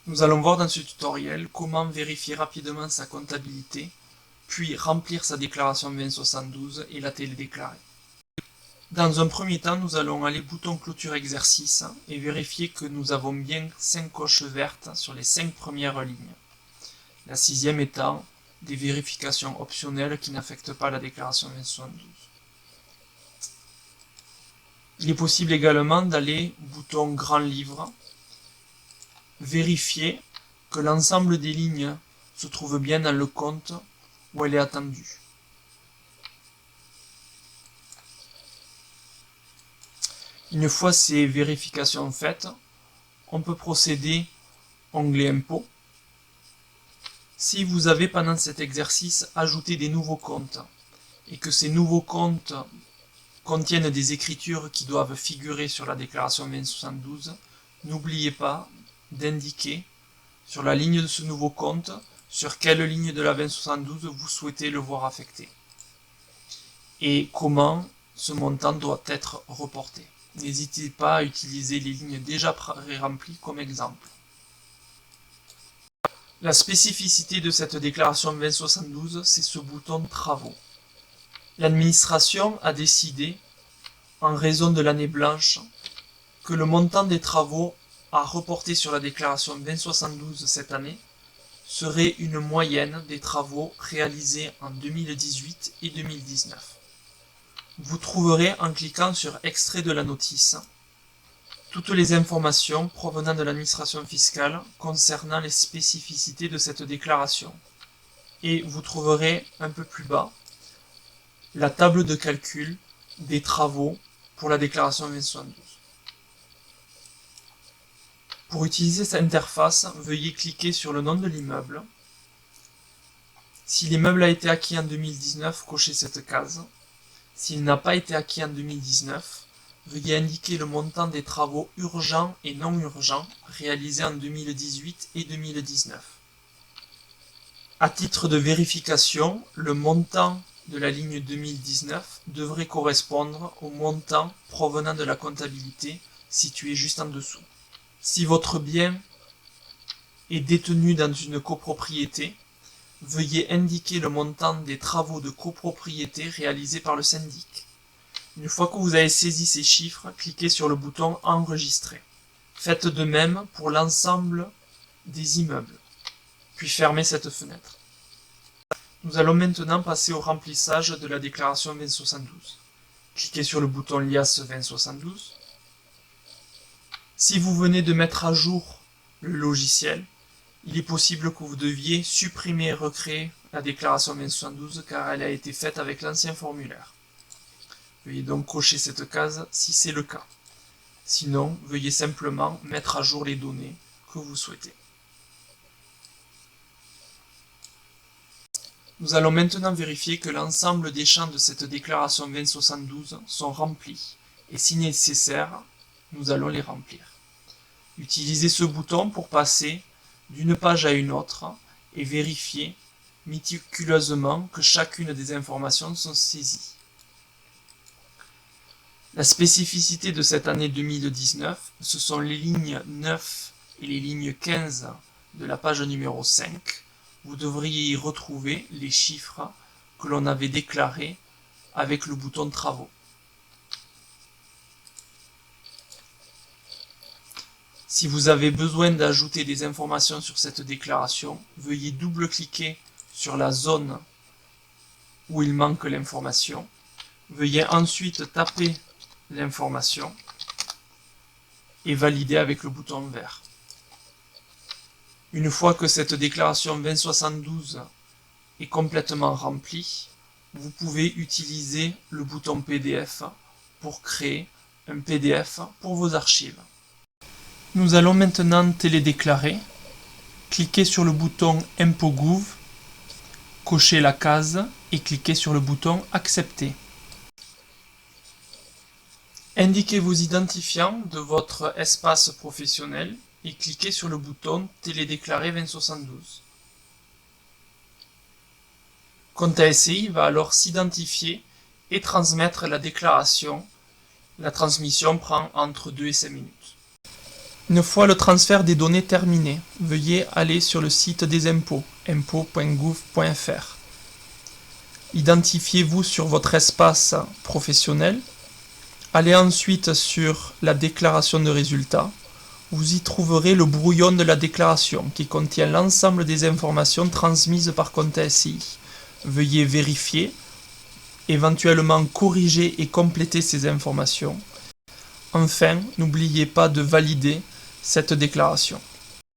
Nous allons voir dans ce tutoriel comment vérifier rapidement sa comptabilité, puis remplir sa déclaration 2072 et la télédéclarer. Dans un premier temps, nous allons aller bouton clôture exercice et vérifier que nous avons bien 5 coches vertes sur les 5 premières lignes. La 6e étant des vérifications optionnelles qui n'affectent pas la déclaration 2072. Il est possible également d'aller bouton grand livre, vérifier que l'ensemble des lignes se trouve bien dans le compte où elle est attendue. Une fois ces vérifications faites, on peut procéder onglet impôts. Si vous avez pendant cet exercice ajouté des nouveaux comptes et que ces nouveaux comptes contiennent des écritures qui doivent figurer sur la déclaration 2072, n'oubliez pas d'indiquer sur la ligne de ce nouveau compte sur quelle ligne de la 2072 vous souhaitez le voir affecté et comment ce montant doit être reporté. N'hésitez pas à utiliser les lignes déjà pré-remplies comme exemple. La spécificité de cette déclaration 2072, c'est ce bouton Travaux. L'administration a décidé, en raison de l'année blanche, que le montant des travaux à reporter sur la déclaration 2072 cette année serait une moyenne des travaux réalisés en 2018 et 2019. Vous trouverez en cliquant sur Extrait de la notice toutes les informations provenant de l'administration fiscale concernant les spécificités de cette déclaration. Et vous trouverez un peu plus bas la table de calcul des travaux pour la déclaration 2072. Pour utiliser cette interface, veuillez cliquer sur le nom de l'immeuble. Si l'immeuble a été acquis en 2019, cochez cette case. S'il n'a pas été acquis en 2019, veuillez indiquer le montant des travaux urgents et non urgents réalisés en 2018 et 2019. À titre de vérification, le montant de la ligne 2019 devrait correspondre au montant provenant de la comptabilité situé juste en dessous. Si votre bien est détenu dans une copropriété, veuillez indiquer le montant des travaux de copropriété réalisés par le syndic. Une fois que vous avez saisi ces chiffres, cliquez sur le bouton Enregistrer. Faites de même pour l'ensemble des immeubles, puis fermez cette fenêtre. Nous allons maintenant passer au remplissage de la déclaration 2072. Cliquez sur le bouton Liasse 2072. Si vous venez de mettre à jour le logiciel, il est possible que vous deviez supprimer et recréer la déclaration 2072 car elle a été faite avec l'ancien formulaire. Veuillez donc cocher cette case si c'est le cas. Sinon, veuillez simplement mettre à jour les données que vous souhaitez. Nous allons maintenant vérifier que l'ensemble des champs de cette déclaration 2072 sont remplis et si nécessaire, nous allons les remplir. Utilisez ce bouton pour passer d'une page à une autre et vérifier méticuleusement que chacune des informations sont saisies. La spécificité de cette année 2019, ce sont les lignes 9 et les lignes 15 de la page numéro 5. Vous devriez y retrouver les chiffres que l'on avait déclarés avec le bouton Travaux. Si vous avez besoin d'ajouter des informations sur cette déclaration, veuillez double-cliquer sur la zone où il manque l'information. Veuillez ensuite taper l'information et valider avec le bouton vert. Une fois que cette déclaration 2072 est complètement remplie, vous pouvez utiliser le bouton PDF pour créer un PDF pour vos archives. Nous allons maintenant télédéclarer. Cliquez sur le bouton Impôt Gouv, cochez la case et cliquez sur le bouton Accepter. Indiquez vos identifiants de votre espace professionnel et cliquez sur le bouton Télédéclarer 2072. Compta SCI va alors s'identifier et transmettre la déclaration. La transmission prend entre 2 et 5 minutes. Une fois le transfert des données terminé, veuillez aller sur le site des impôts, impôts.gouv.fr. Identifiez-vous sur votre espace professionnel. Allez ensuite sur la déclaration de résultats. Vous y trouverez le brouillon de la déclaration qui contient l'ensemble des informations transmises par Compte SCI. Veuillez vérifier, éventuellement corriger et compléter ces informations. Enfin, n'oubliez pas de valider cette déclaration.